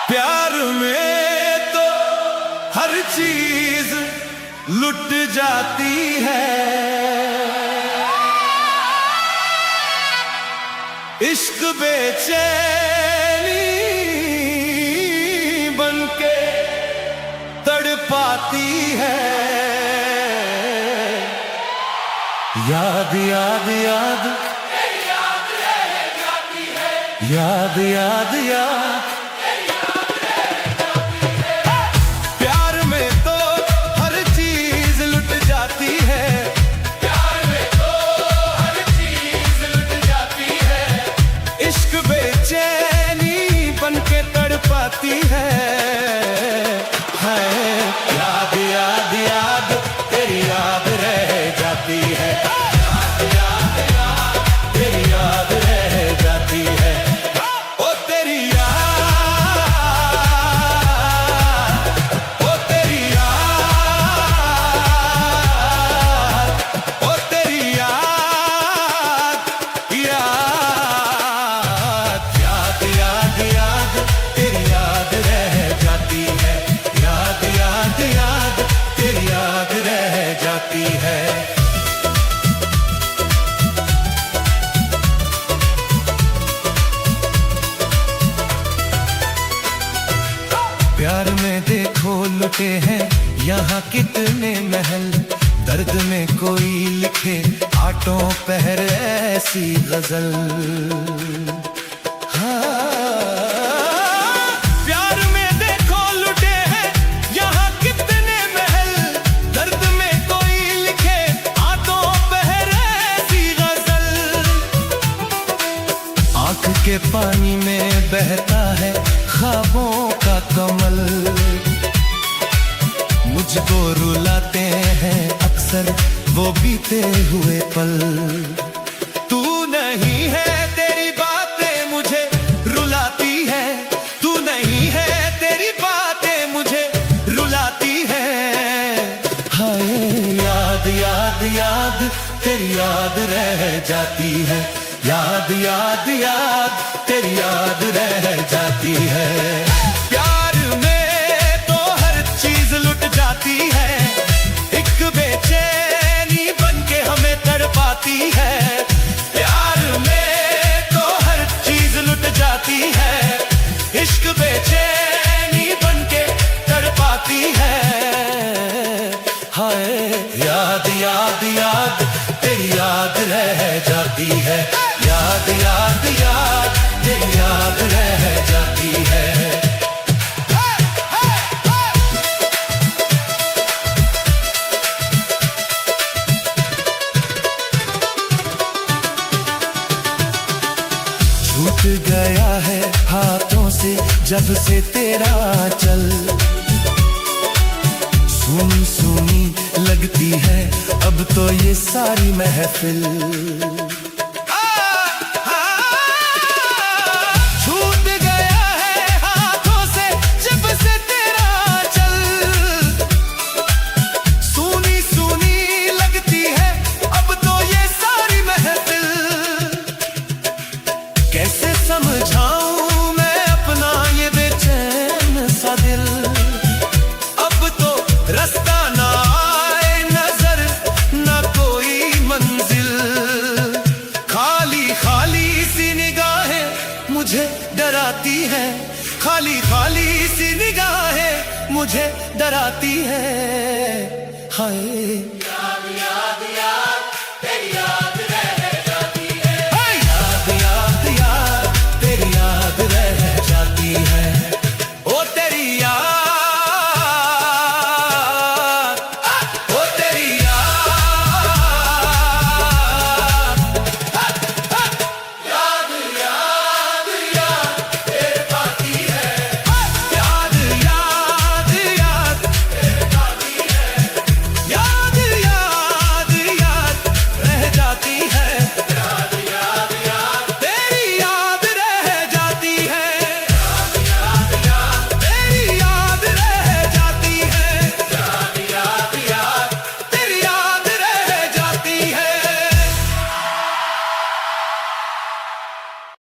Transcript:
प्यार में तो हर चीज लुट जाती है, इश्क बेचैनी बनके तड़पाती है। याद याद याद याद याद याद प्यार में तो हर चीज लुट जाती है, प्यार में तो हर चीज लुट जाती है, इश्क बेचैनी बनके तड़पाती है। याद याद याद तेरी याद रह जाती है, याद याद याद तेरी याद रह जाती है। प्यार में देखो लुटे हैं यहाँ कितने महल, दर्द में कोई लिखे आटों पहर ऐसी गजल। प्यार में देखो लुटे हैं यहाँ कितने महल, दर्द में कोई लिखे आटों पहर ऐसी गजल। आंख के पानी में बहता है ख्वाबों का कमल, मुझको रुलाते हैं अक्सर वो बीते हुए पल। तू नहीं है तेरी बातें मुझे रुलाती है, तू नहीं है तेरी बातें मुझे रुलाती है। हाय याद याद याद तेरी याद रह जाती है, याद याद याद तेरी याद रह जाती है। प्यार में तो हर चीज लुट जाती है, एक बेचैनी बनके हमें तड़पाती है। प्यार में तो हर चीज लुट जाती है, इश्क बेचैनी बनके तड़पाती है। हाय याद याद याद तेरी याद रह जाती है, याद याद याद तेरी याद रह जाती है। छूट गया है हाथों से जब से तेरा चल, सुनी सुनी लगती है अब तो ये सारी महफिल। छूट गया है हाथों से जब से तेरा चल, सुनी सुनी लगती है अब तो ये सारी महफिल। कैसे समझाऊं मैं अपना ये बेचैन सा दिल, अब तो रास्ता ना आए नजर ना कोई मंजिल। खाली खाली सी निगाहें मुझे डराती है, खाली खाली सी निगाहें मुझे डराती है। हाय